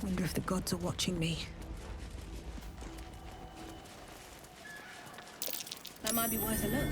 Wonder if the gods are watching me. That might be worth a look.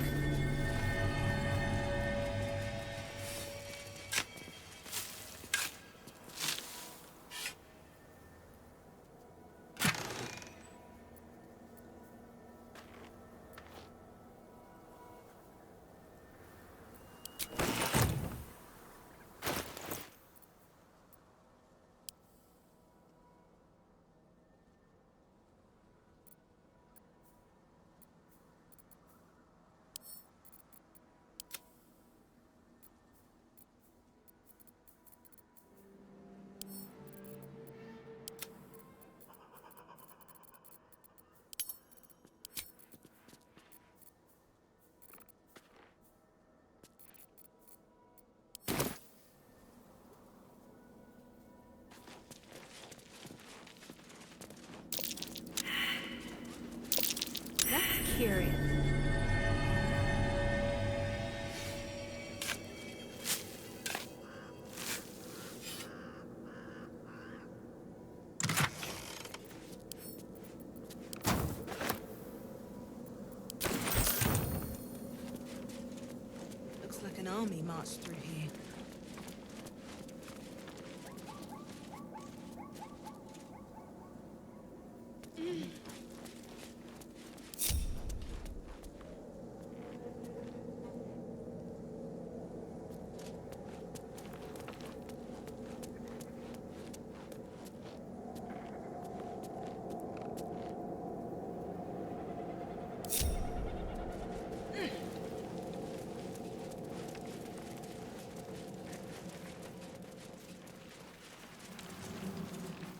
Curious. Looks like an army marched through here.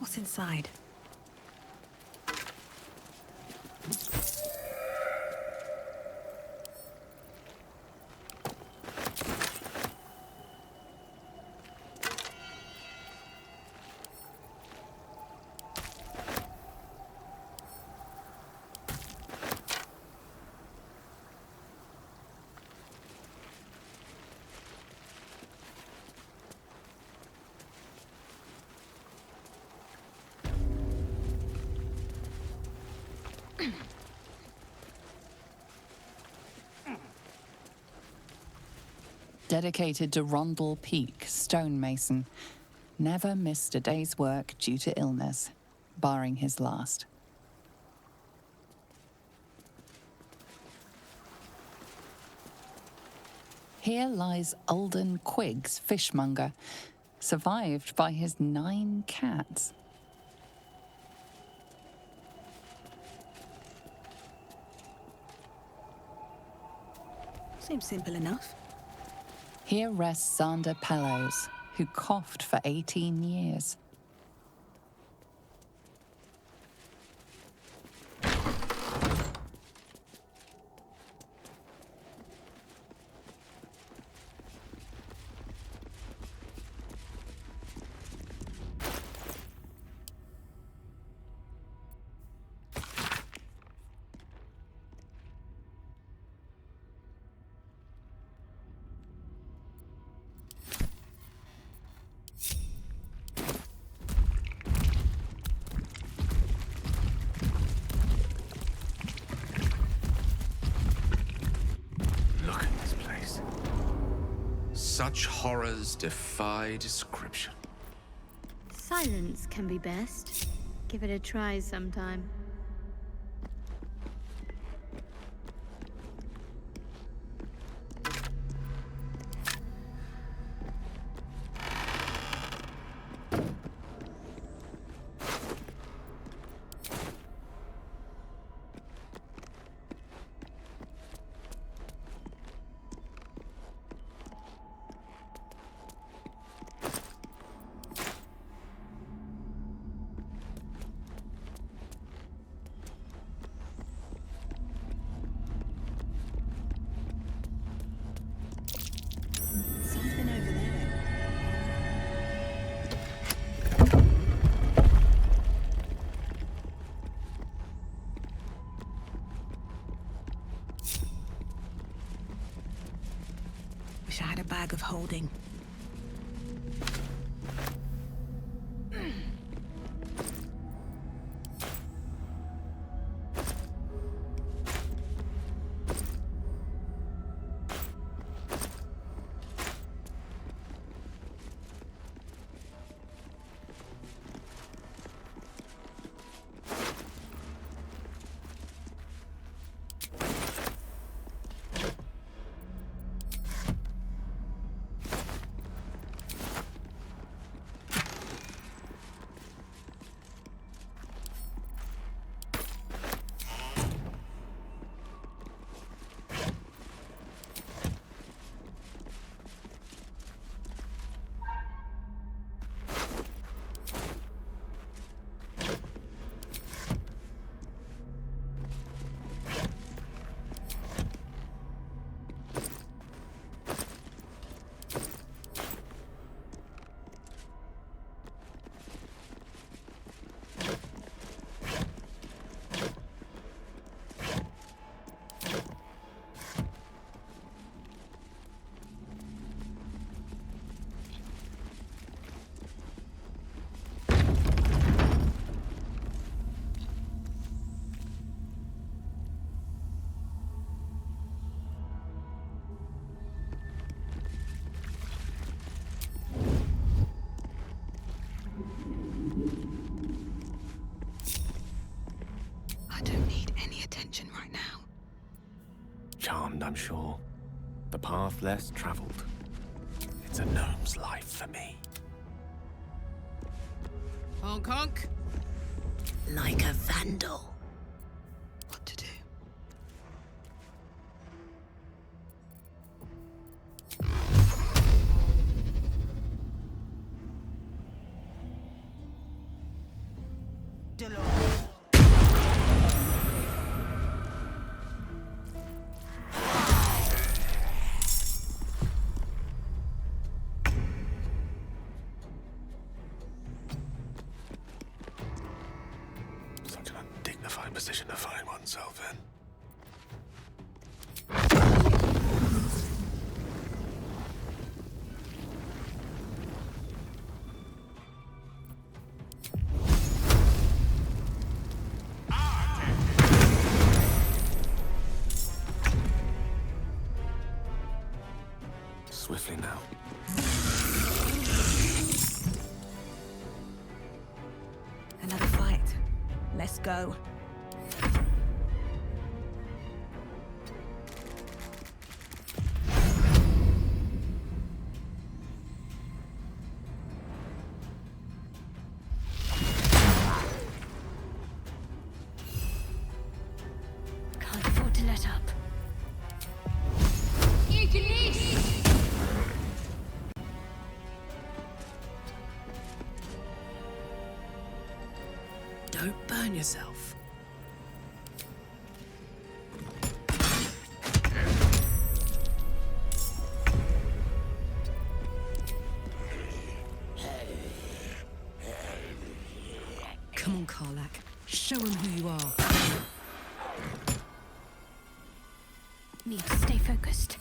What's inside? Dedicated to Rondell Peak, stonemason, never missed a day's work due to illness, barring his last. Here lies Alden Quiggs, fishmonger, survived by his 9 cats. Seems simple enough. Here rests Xander Pellows, who coughed for 18 years. Such horrors defy description. Silence can be best. Give it a try sometime. Wish I had a bag of holding. charmed, I'm sure. The path less traveled. It's a gnome's life for me. Honk honk. Like a vandal. What to do? Such an undignified position to find oneself in. Swiftly now. Another fight. Let's go. Can't afford to let up. Don't burn yourself. Come on, Karlak. Show him who you are. Need to stay focused.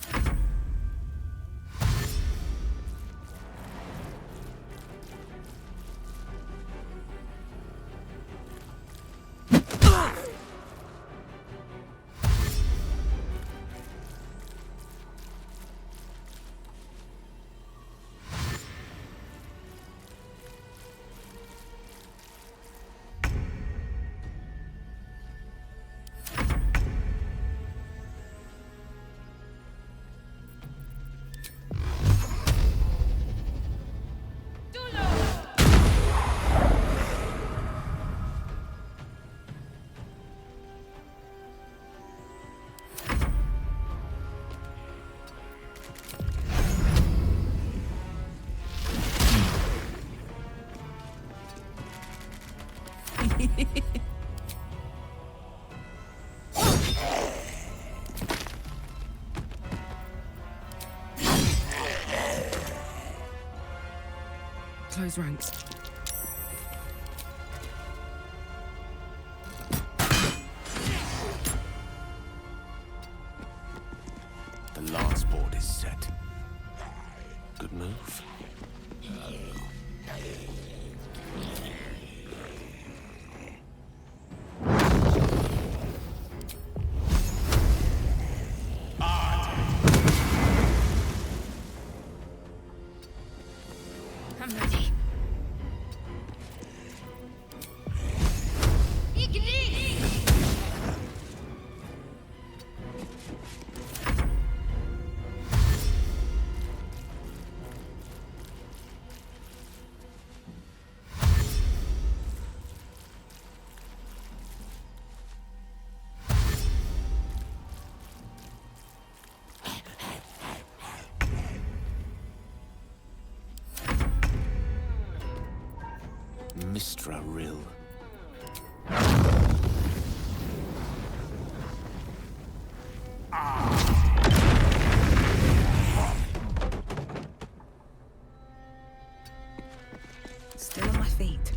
Close ranks. The last board is set. Good move. I'm ready. Mistra Rill. Still on my feet.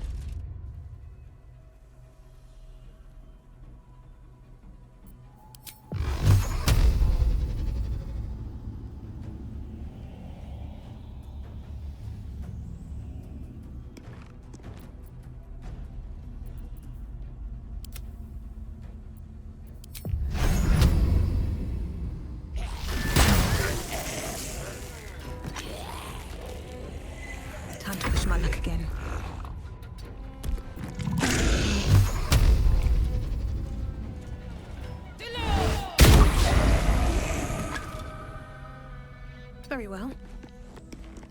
Very well.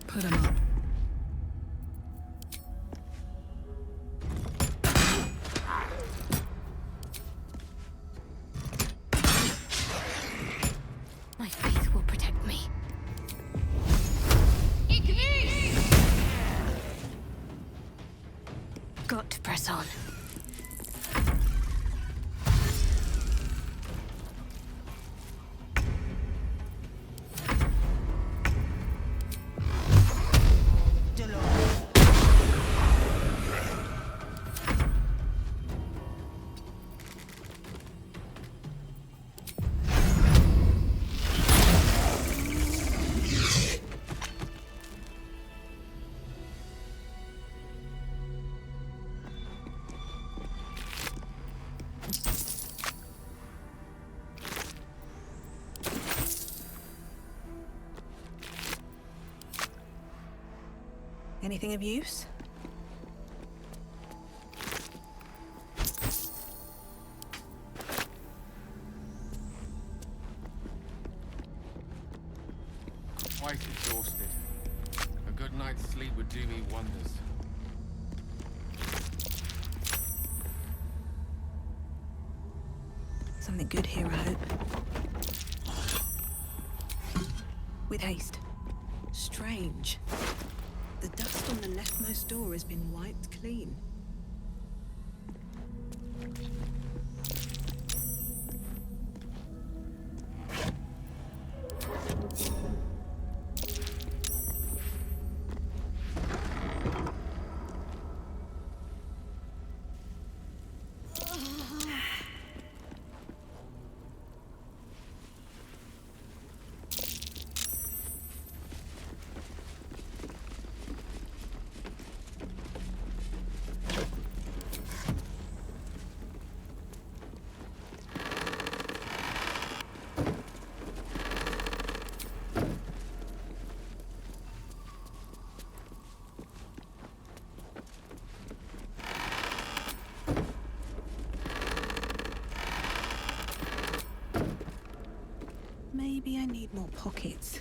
Put 'em up. My faith will protect me. Got to press on. Anything of use? Quite exhausted. A good night's sleep would do me wonders. Something good here, I hope. With haste. Strange. The dust on the leftmost door has been wiped clean. Maybe I need more pockets.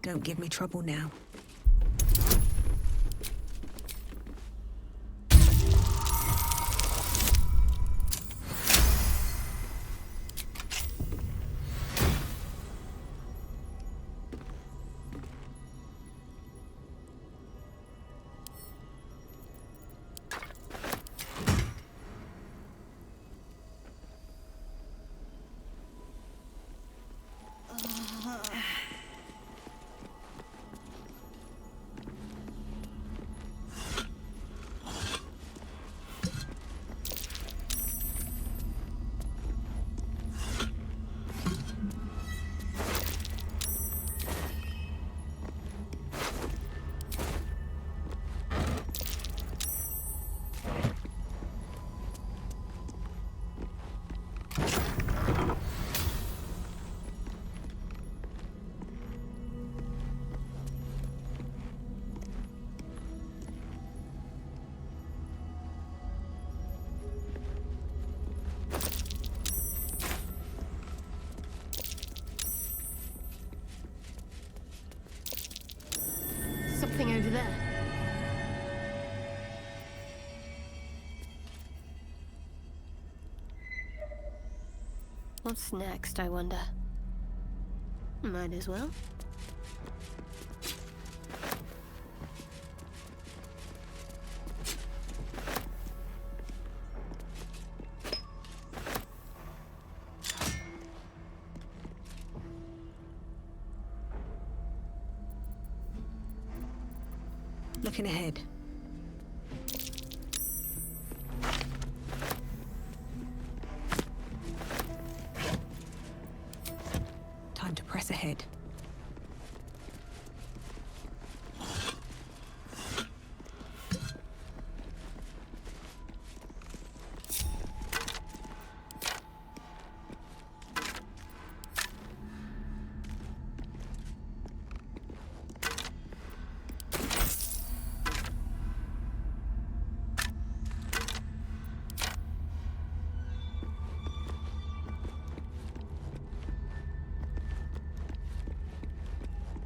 Don't give me trouble now. What's next, I wonder? Might as well. Looking ahead. Time to press ahead.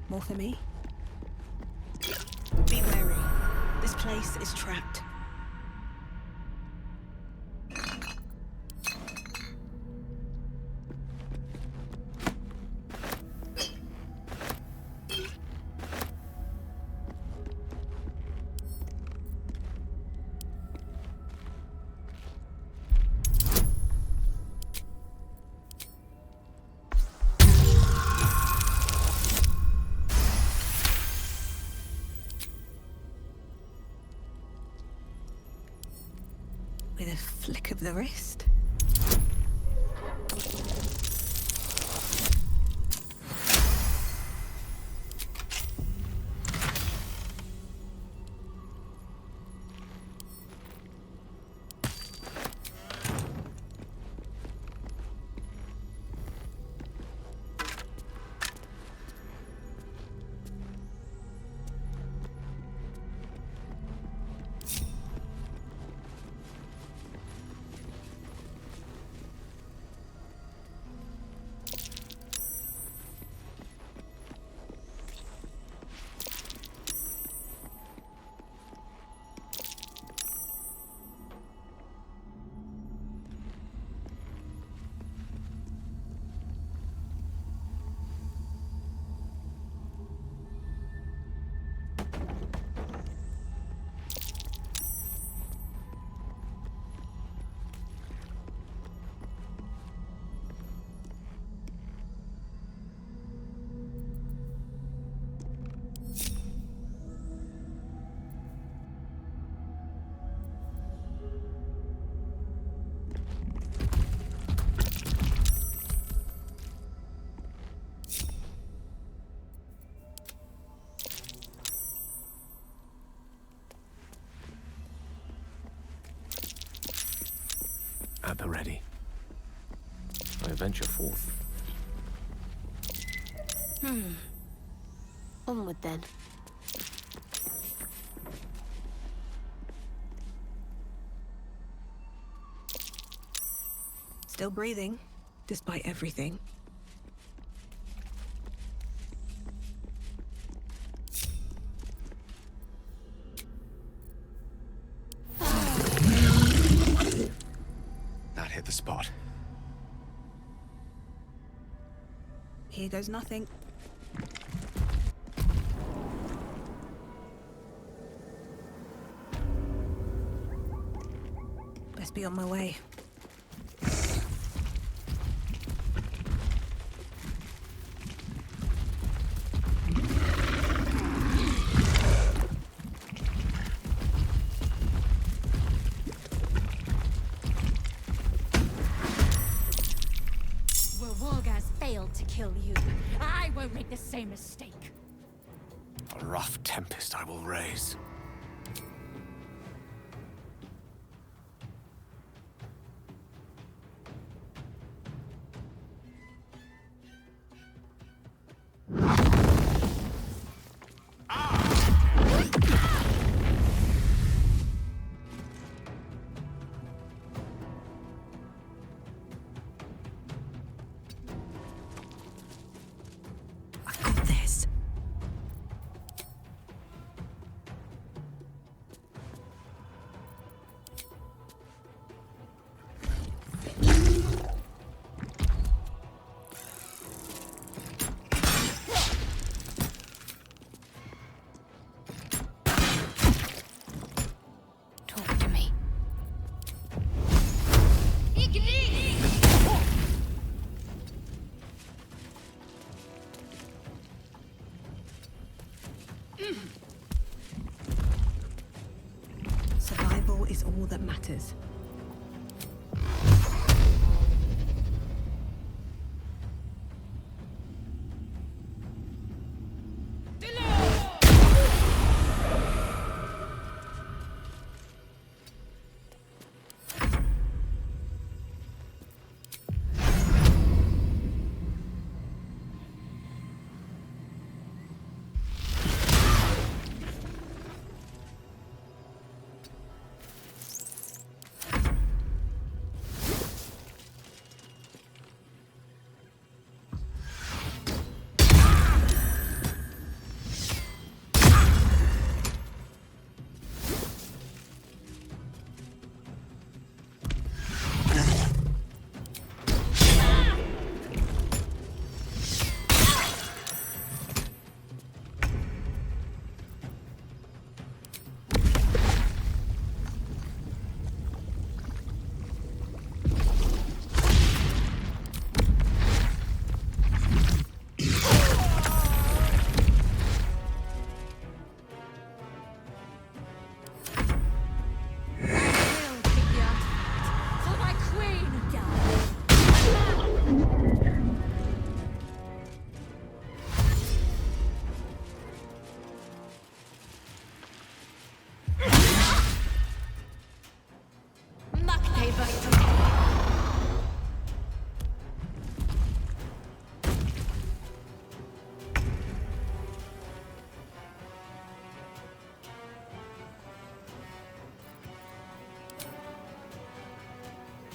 More for me? Be wary. This place is trapped. With a flick of the wrist. At the ready. I venture forth. Onward then. Still breathing, despite everything. That hit the spot. Here goes nothing. Best be on my way. To kill you. I won't make the same mistake. A rough tempest I will raise.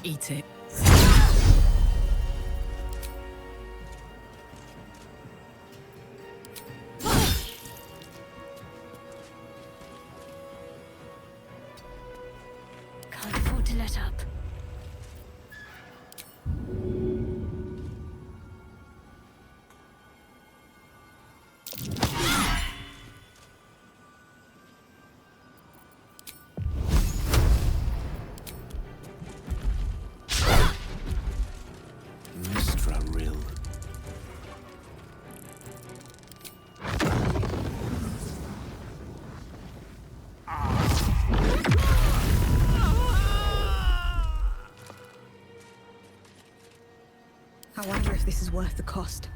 Eat it. Can't afford to let up. Mistra Rill. I wonder if this is worth the cost.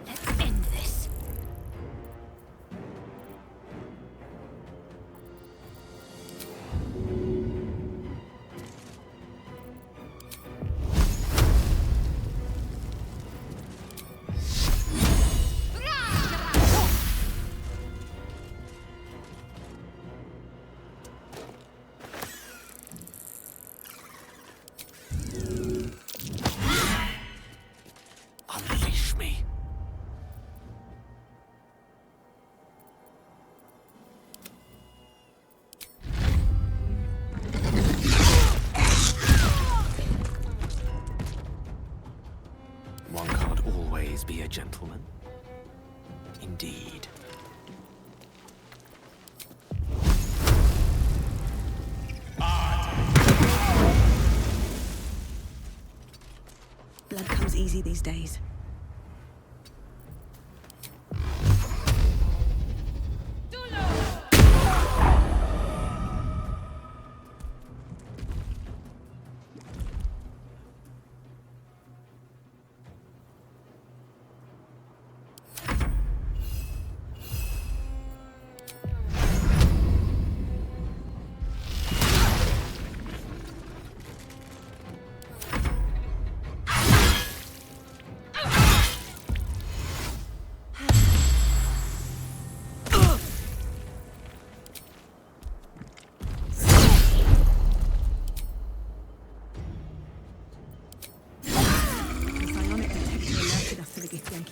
Let's end this. Unleash me. One can't always be a gentleman. Indeed. Blood comes easy these days.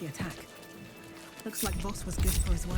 Attack. Looks like Voss was good for his word.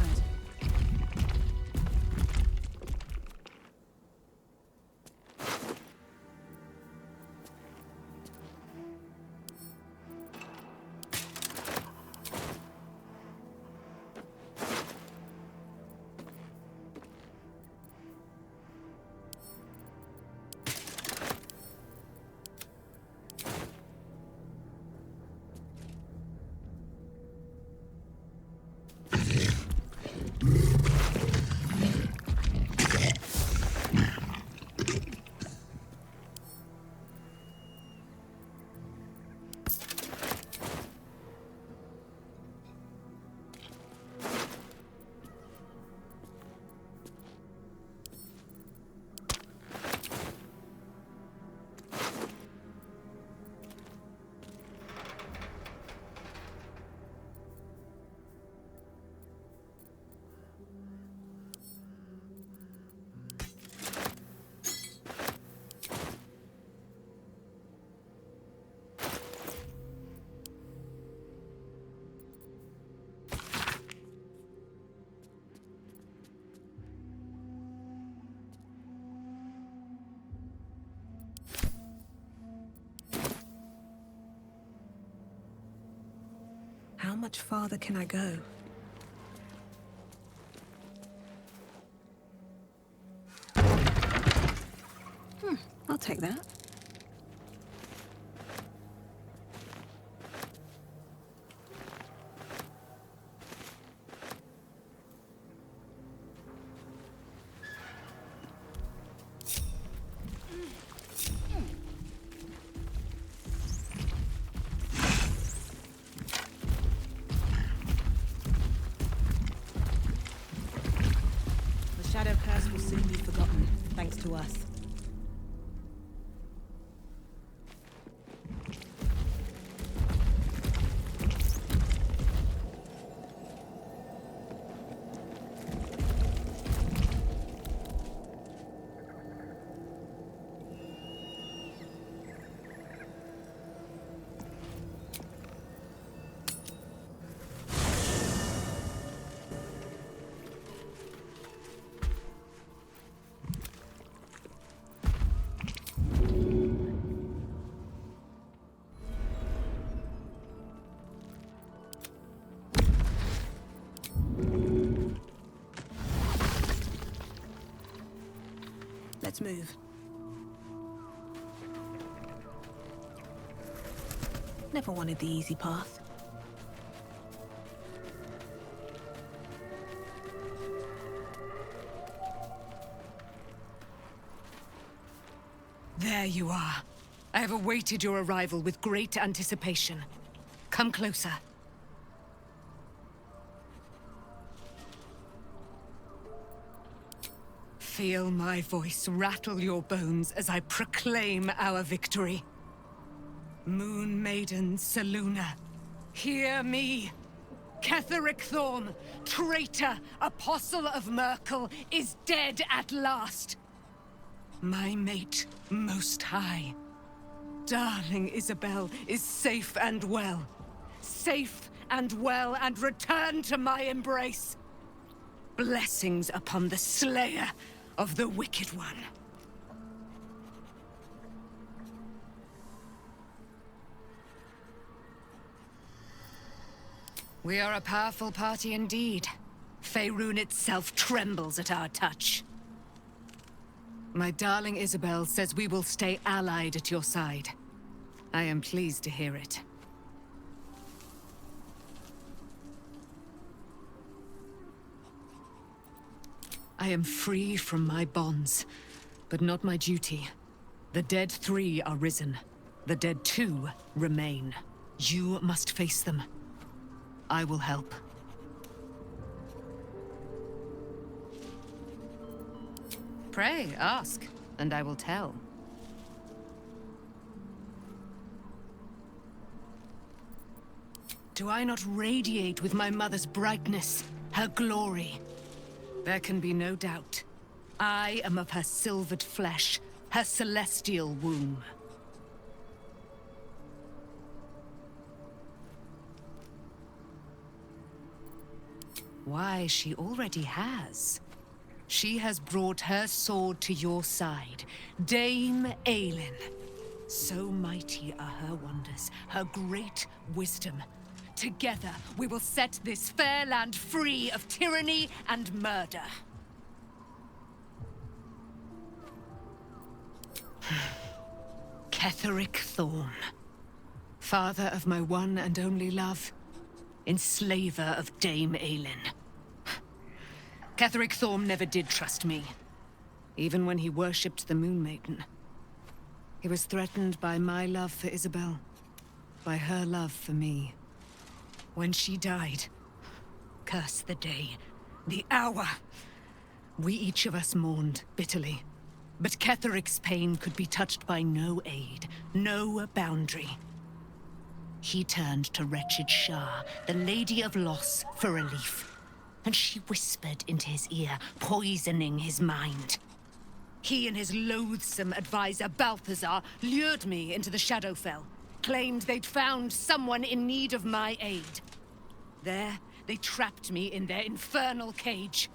How much farther can I go? I'll take that. The shadow curse will soon be forgotten, thanks to us. Let's move. Never wanted the easy path. There you are. I have awaited your arrival with great anticipation. Come closer. Feel my voice rattle your bones as I proclaim our victory. Moon Maiden Selûne, hear me! Ketheric Thorm, traitor, apostle of Merkel, is dead at last. My mate, Most High. Darling Isabel is safe and well. Safe and well, and returned to my embrace. Blessings upon the slayer of the Wicked One. We are a powerful party indeed. Faerun itself trembles at our touch. My darling Isabel says we will stay allied at your side. I am pleased to hear it. I am free from my bonds, but not my duty. The dead 3 are risen. The dead 2 remain. You must face them. I will help. Pray, ask, and I will tell. Do I not radiate with my mother's brightness, her glory? There can be no doubt. I am of her silvered flesh, her celestial womb. Why, she already has. She has brought her sword to your side, Dame Aelin. So mighty are her wonders, her great wisdom. Together, we will set this fair land free of tyranny and murder. Ketheric Thorm, father of my one and only love, enslaver of Dame Aelin. Ketheric Thorm never did trust me, even when he worshipped the Moon Maiden. He was threatened by my love for Isabel, by her love for me. When she died, curse the day, the hour. We each of us mourned bitterly. But Ketheric's pain could be touched by no aid, no boundary. He turned to wretched Shah, the Lady of Loss, for relief. And she whispered into his ear, poisoning his mind. He and his loathsome advisor, Balthazar, lured me into the Shadowfell. Claimed they'd found someone in need of my aid. There, they trapped me in their infernal cage.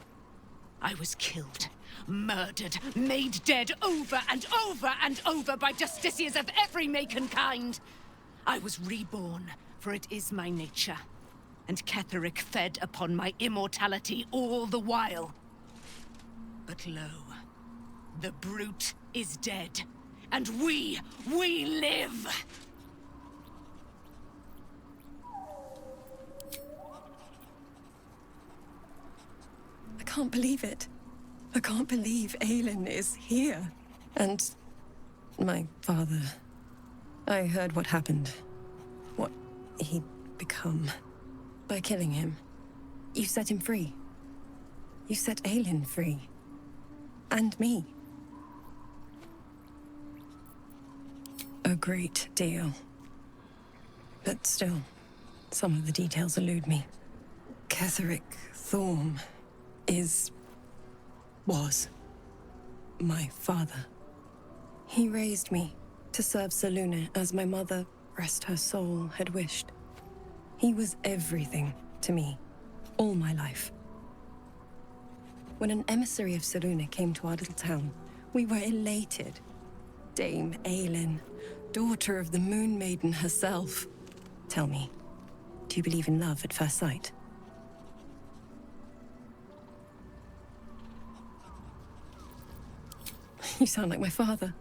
I was killed, murdered, made dead over and over and over by justiciars of every make and kind. I was reborn, for it is my nature. and Ketheric fed upon my immortality all the while. But lo, the brute is dead, and we live! I can't believe it. I can't believe Aelin is here. And my father. I heard what happened. What he'd become. By killing him. You set him free. You set Aelin free. And me. A great deal. But still, some of the details elude me. Ketheric Thorm was my father. He raised me to serve Selûne as my mother, rest her soul, had wished. He was everything to me, all my life. When an emissary of Selûne came to our little town, we were elated. Dame Aelin, daughter of the Moon Maiden herself. Tell me, do you believe in love at first sight? You sound like my father.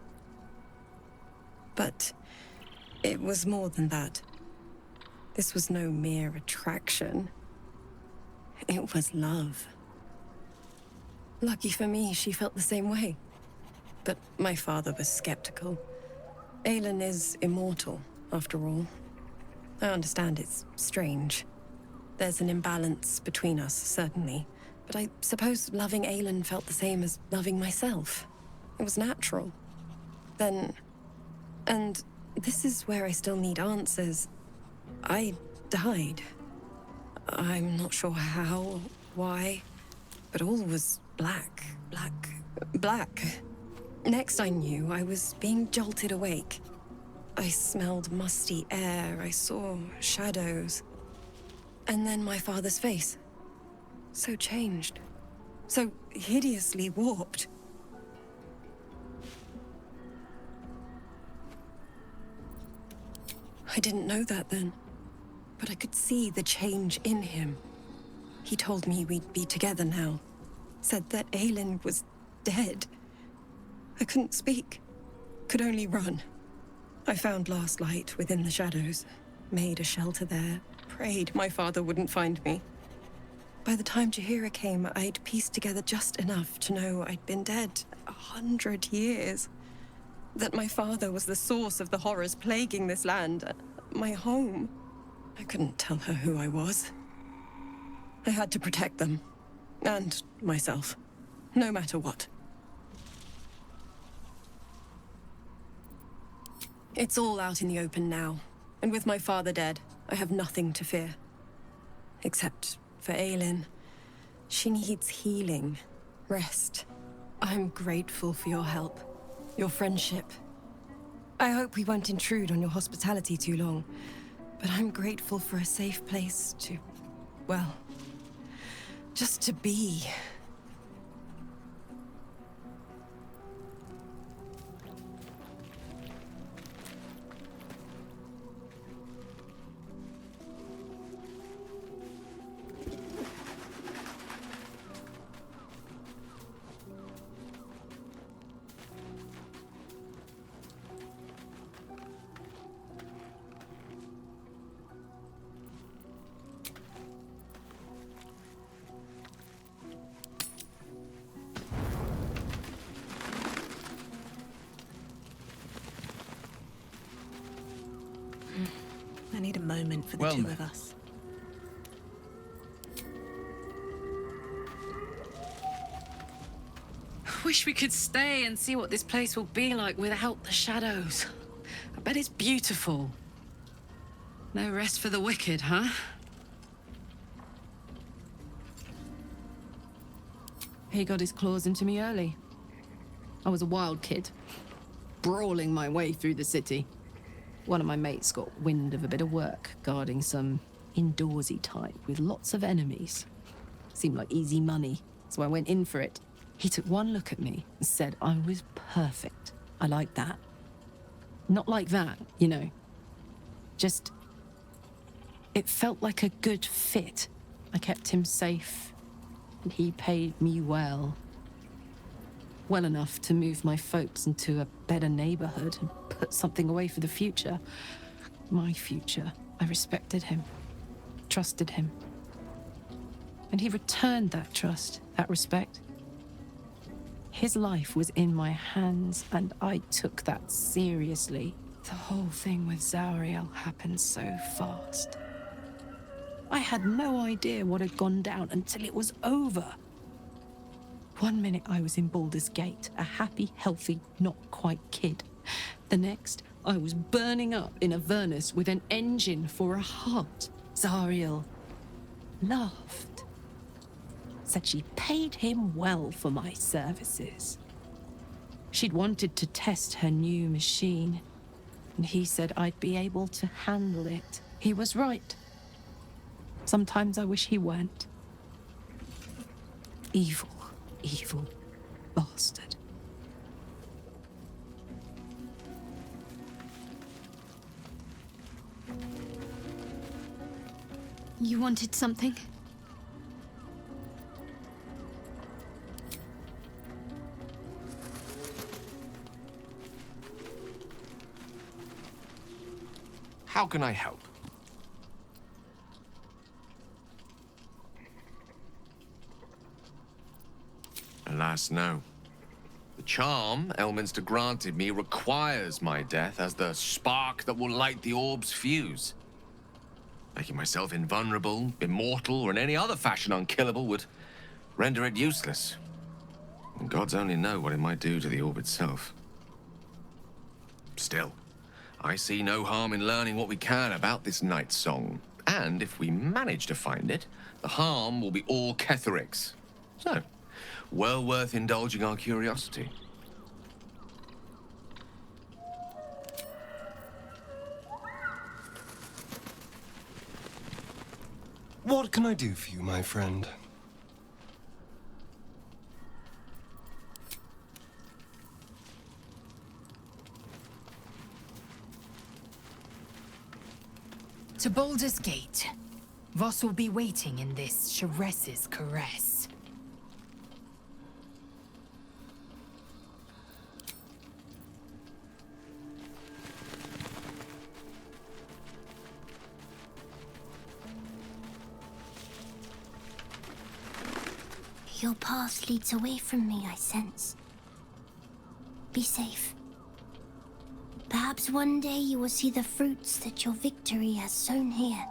But it was more than that. This was no mere attraction. It was love. Lucky for me, she felt the same way. But my father was skeptical. Aelin is immortal, after all. I understand it's strange. There's an imbalance between us, certainly. But I suppose loving Aelin felt the same as loving myself. It was natural. Then... And this is where I still need answers. I died. I'm not sure how, why, but all was black. Next I knew, I was being jolted awake. I smelled musty air, I saw shadows. And then my father's face. So changed. So hideously warped. I didn't know that then, but I could see the change in him. He told me we'd be together now. Said that Aelin was dead. I couldn't speak. Could only run. I found last light within the shadows. Made a shelter there. Prayed my father wouldn't find me. By the time Jaheira came, I'd pieced together just enough to know I'd been dead 100 years. That my father was the source of the horrors plaguing this land. My home. I couldn't tell her who I was. I had to protect them. And myself. No matter what. It's all out in the open now. And with my father dead, I have nothing to fear. Except for Aelin. She needs healing. Rest. I'm grateful for your help. Your friendship. I hope we won't intrude on your hospitality too long, but I'm grateful for a safe place to, well, just to be. I need a moment for the two of us. Wish we could stay and see what this place will be like without the shadows. I bet it's beautiful. No rest for the wicked, huh? He got his claws into me early. I was a wild kid, brawling my way through the city. One of my mates got wind of a bit of work guarding some indoorsy type with lots of enemies. Seemed like easy money, so I went in for it. He took one look at me and said I was perfect. I like that. Not like that, you know. Just It felt like a good fit. I kept him safe, and he paid me well. Well enough to move my folks into a better neighborhood and put something away for the future. My future. I respected him, trusted him. And he returned that trust, that respect. His life was in my hands, and I took that seriously. The whole thing with Zauriel happened so fast. I had no idea what had gone down until it was over. One minute I was in Baldur's Gate, a happy, healthy, not quite kid. The next, I was burning up in Avernus with an engine for a heart. Zauriel laughed. Said she paid him well for my services. She'd wanted to test her new machine, and he said I'd be able to handle it. He was right. Sometimes I wish he weren't. Evil, evil bastard. You wanted something? How can I help? Alas, no. The charm Elminster granted me requires my death as the spark that will light the orb's fuse. Making myself invulnerable, immortal, or in any other fashion unkillable would render it useless. And gods only know what it might do to the orb itself. Still, I see no harm in learning what we can about this night song. And if we manage to find it, the harm will be all Ketheric's. So, well worth indulging our curiosity. What can I do for you, my friend? To Baldur's Gate. Voss will be waiting in this Sharess's caress. Your path leads away from me, I sense. Be safe. Perhaps one day you will see the fruits that your victory has sown here.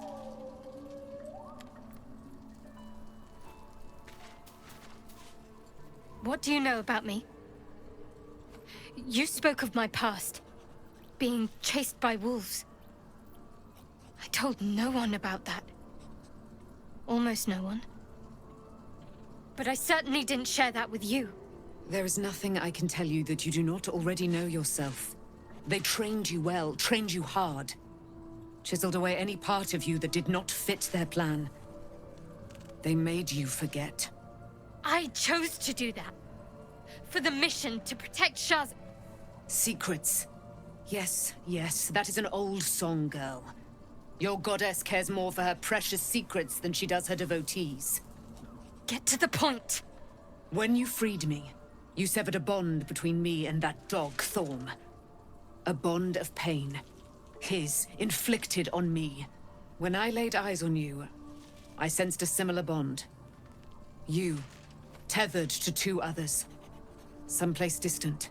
What do you know about me? You spoke of my past, being chased by wolves. I told no one about that. Almost no one. But I certainly didn't share that with you. There is nothing I can tell you that you do not already know yourself. They trained you well, trained you hard. Chiseled away any part of you that did not fit their plan. They made you forget. I chose to do that. For the mission to protect Shaz. Secrets. Yes, yes, that is an old song, girl. Your goddess cares more for her precious secrets than she does her devotees. Get to the point. When you freed me, you severed a bond between me and that dog, Thorm. A bond of pain. His, inflicted on me. When I laid eyes on you, I sensed a similar bond. You, tethered to two others. Someplace distant.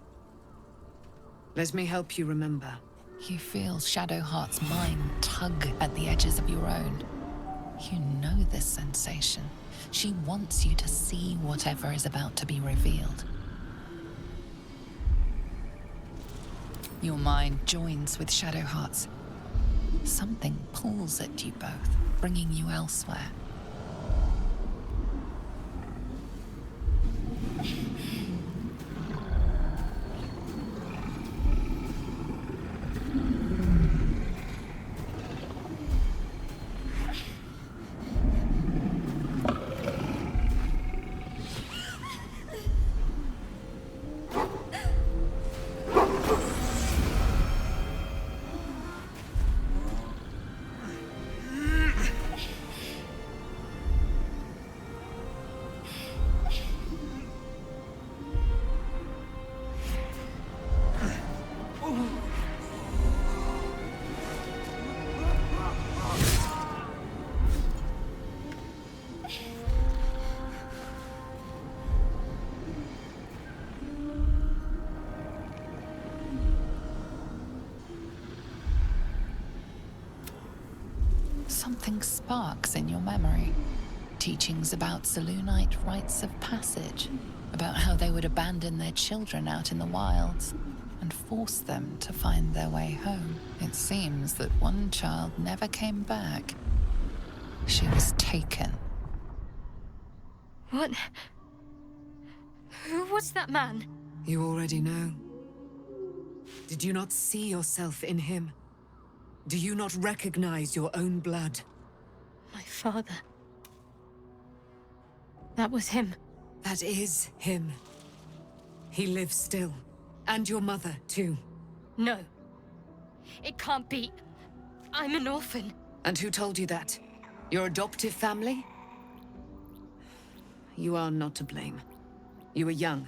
Let me help you remember. You feel Shadowheart's mind tug at the edges of your own. You know this sensation. She wants you to see whatever is about to be revealed. Your mind joins with Shadowheart's. Something pulls at you both, bringing you elsewhere. something sparks in your memory. Teachings about Selûnite rites of passage, about how they would abandon their children out in the wilds and force them to find their way home. It seems that one child never came back. She was taken. What? Who was that man? You already know. Did you not see yourself in him? Do you not recognize your own blood? My father. That was him. That is him. He lives still. And your mother, too. No. It can't be. I'm an orphan. And who told you that? Your adoptive family? You are not to blame. You were young,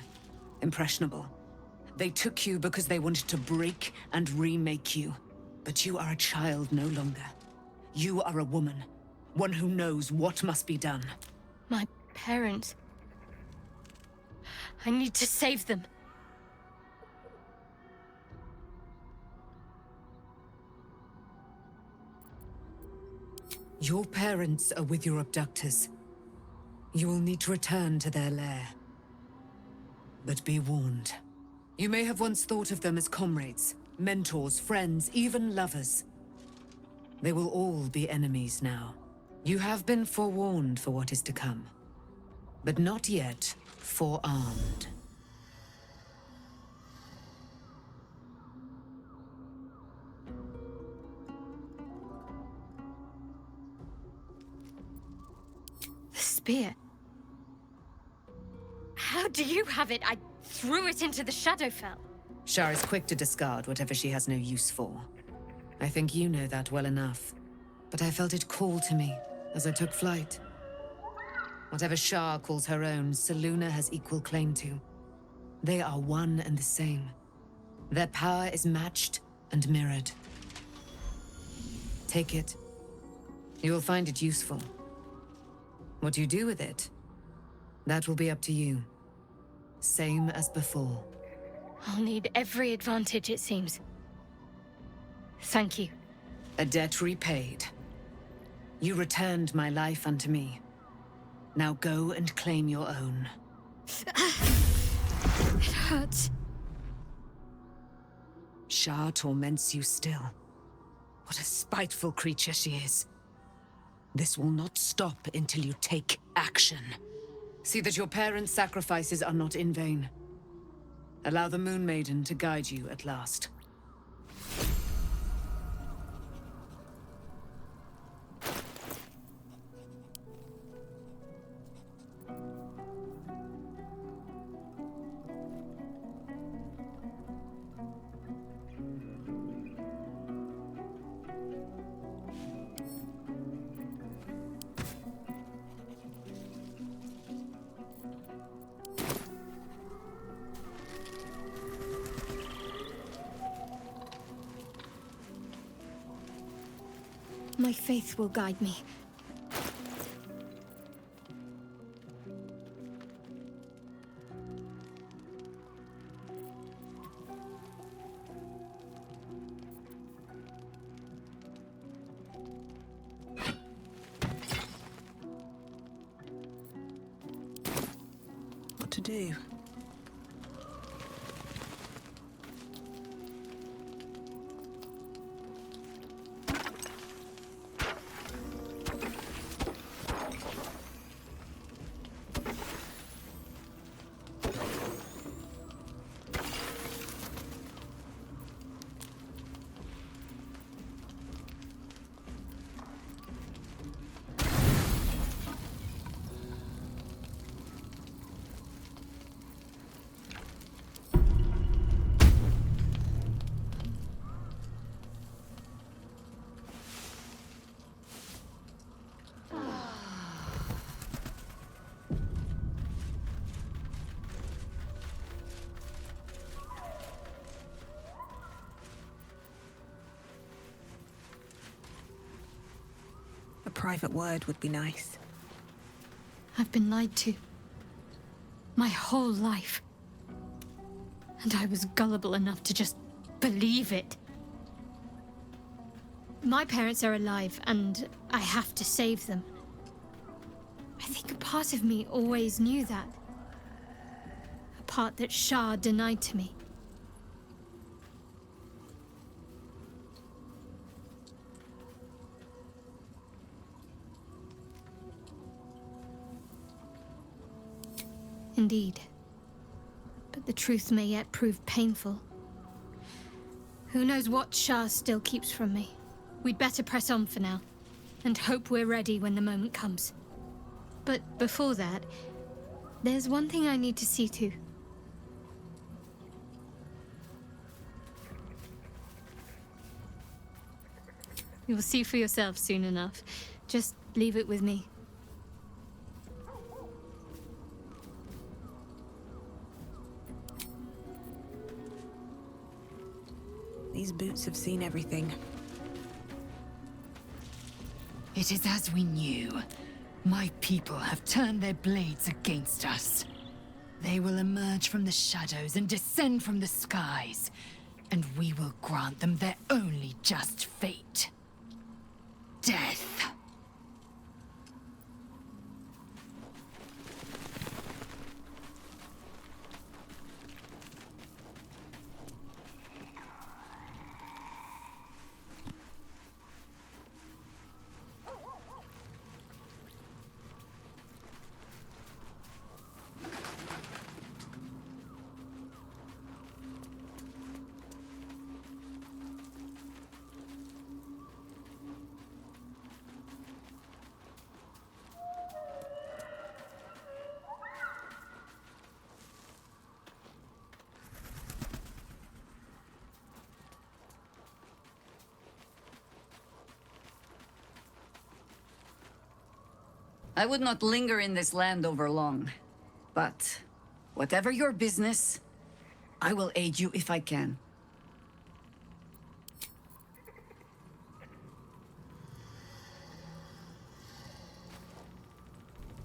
impressionable. They took you because they wanted to break and remake you. But you are a child no longer. You are a woman. One who knows what must be done. My parents. I need to save them. Your parents are with your abductors. You will need to return to their lair. But be warned. You may have once thought of them as comrades, mentors, friends, even lovers. They will all be enemies now. You have been forewarned for what is to come, but not yet forearmed. The spear. How do you have it? I threw it into the Shadowfell. Shar is quick to discard whatever she has no use for. I think you know that well enough. But I felt it call to me as I took flight. Whatever Shar calls her own, Selûne has equal claim to. They are one and the same. Their power is matched and mirrored. Take it. You will find it useful. What you do with it, that will be up to you. Same as before. I'll need every advantage, it seems. Thank you. A debt repaid. You returned my life unto me. Now go and claim your own. It hurts. Shar torments you still. What a spiteful creature she is. This will not stop until you take action. See that your parents' sacrifices are not in vain. Allow the Moon Maiden to guide you at last. My faith will guide me. What to do? A private word would be nice. I've been lied to. My whole life. And I was gullible enough to just believe it. My parents are alive, and I have to save them. I think a part of me always knew that. A part that Shah denied to me. Indeed. But the truth may yet prove painful. Who knows what Shah still keeps from me? We'd better press on for now, and hope we're ready when the moment comes. But before that, there's one thing I need to see to. You'll see for yourself soon enough. Just leave it with me. These boots have seen everything. It is as we knew. My people have turned their blades against us. They will emerge from the shadows and descend from the skies, and we will grant them their only just fate. Death. I would not linger in this land over long. But whatever your business, I will aid you if I can.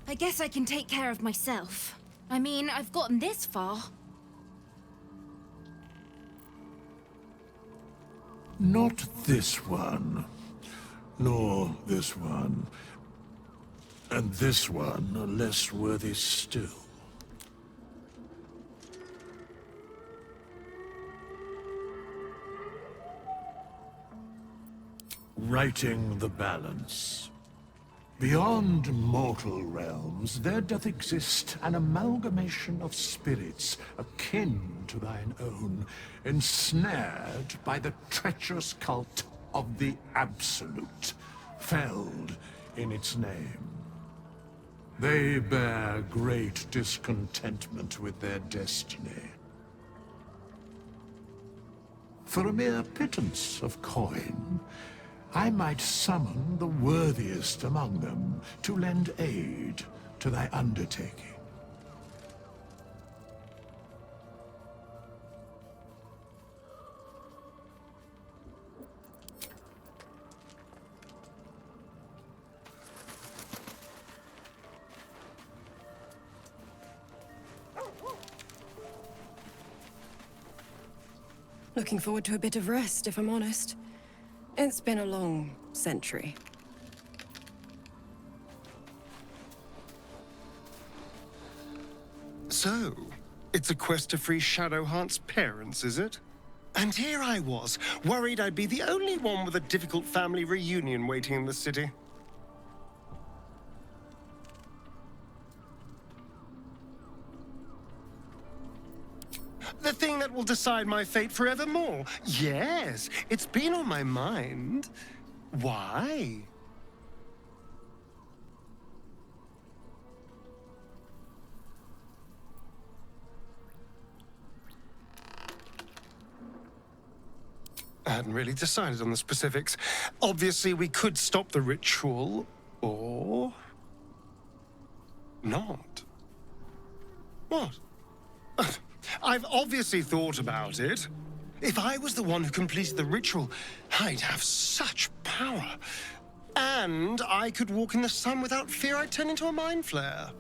I guess I can take care of myself. I mean, I've gotten this far. Not this one. Nor this one. And this one are less worthy still. Righting the balance. Beyond mortal realms, there doth exist an amalgamation of spirits akin to thine own, ensnared by the treacherous cult of the Absolute, felled in its name. They bear great discontentment with their destiny. For a mere pittance of coin, I might summon the worthiest among them to lend aid to thy undertaking. Looking forward to a bit of rest, if I'm honest. It's been a long century. So, it's a quest to free Shadowheart's parents, is it? And here I was, worried I'd be the only one with a difficult family reunion waiting in the city. The thing that will decide my fate forevermore. Yes, it's been on my mind. Why? I hadn't really decided on the specifics. Obviously, we could stop the ritual, or not. What? I've obviously thought about it. If I was the one who completed the ritual, I'd have such power. And I could walk in the sun without fear I'd turn into a mind flare.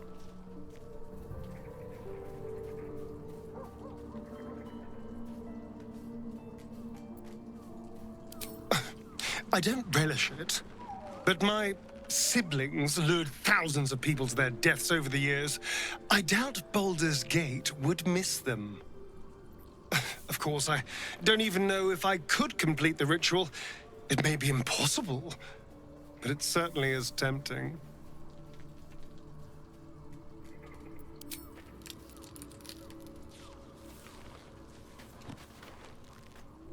I don't relish it, but my siblings lured thousands of people to their deaths over the years. I doubt Baldur's Gate would miss them. Of course, I don't even know if I could complete the ritual. It may be impossible, but it certainly is tempting.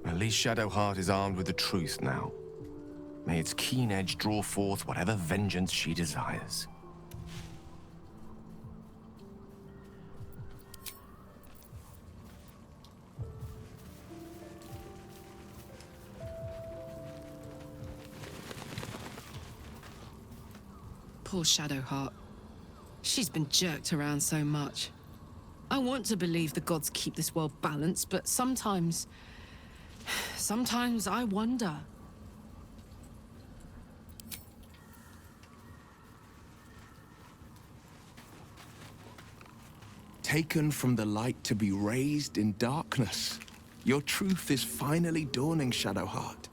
At least Shadowheart is armed with the truth now. May its keen edge draw forth whatever vengeance she desires. Poor Shadowheart. She's been jerked around so much. I want to believe the gods keep this world balanced, but sometimes I wonder. Taken from the light to be raised in darkness. Your truth is finally dawning, Shadowheart.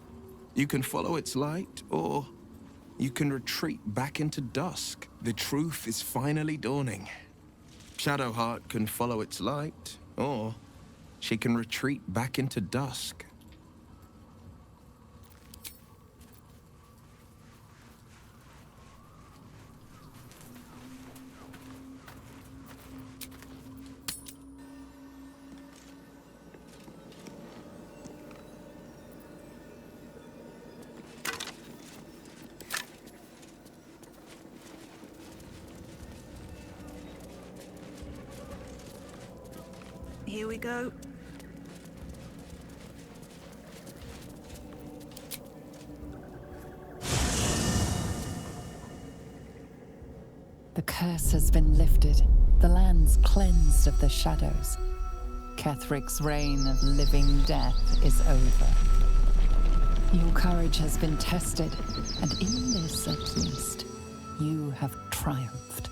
You can follow its light, or you can retreat back into dusk. The truth is finally dawning. Shadowheart can follow its light, or she can retreat back into dusk. Here we go. The curse has been lifted. The land's cleansed of the shadows. Kethric's reign of living death is over. Your courage has been tested, and in this at least, you have triumphed.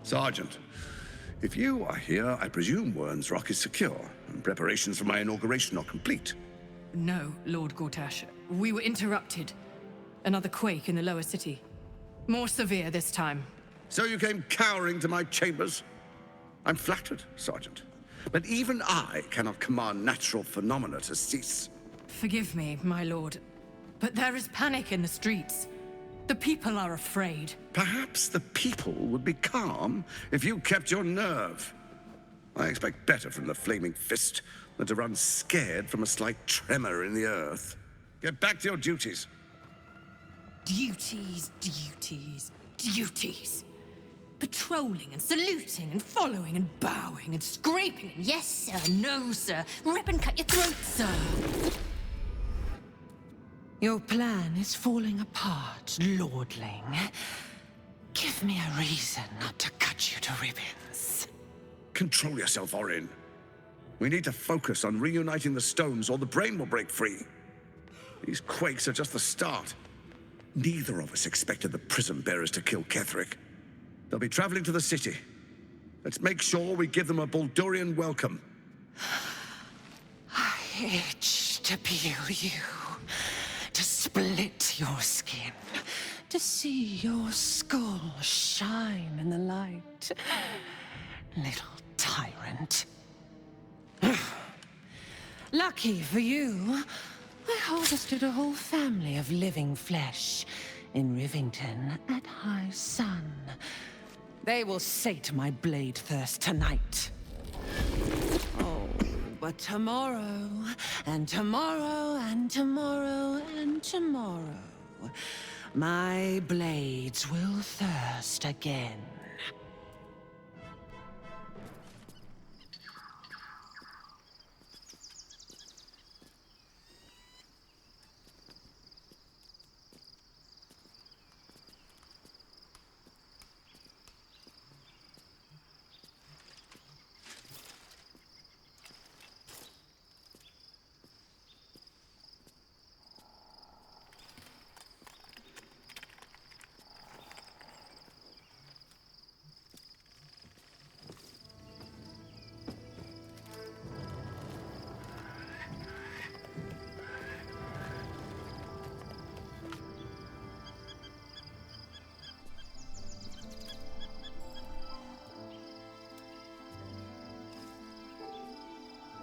Sergeant, if you are here, I presume Wern's Rock is secure, and preparations for my inauguration are complete. No, Lord Gortash. We were interrupted. Another quake in the lower city. More severe this time. So you came cowering to my chambers? I'm flattered, Sergeant. But even I cannot command natural phenomena to cease. Forgive me, my lord, but there is panic in the streets. The people are afraid. Perhaps the people would be calm if you kept your nerve. I expect better from the Flaming Fist than to run scared from a slight tremor in the earth. Get back to your duties. Duties, duties, duties. Patrolling and saluting and following and bowing and scraping and yes sir, no sir, rip and cut your throat, sir. Your plan is falling apart, lordling. Give me a reason not to cut you to ribbons. Control yourself, Orin. We need to focus on reuniting the stones or the brain will break free. These quakes are just the start. Neither of us expected the prison bearers to kill Ketheric. They'll be traveling to the city. Let's make sure we give them a Baldurian welcome. I itch to peel you, to split your skin, to see your skull shine in the light. Little tyrant. Lucky for you, I harvested a whole family of living flesh in Rivington at high sun. They will sate my blade thirst tonight. Oh, but tomorrow, and tomorrow, and tomorrow, and tomorrow, my blades will thirst again.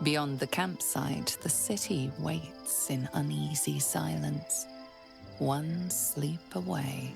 Beyond the campsite, the city waits in uneasy silence, one sleep away.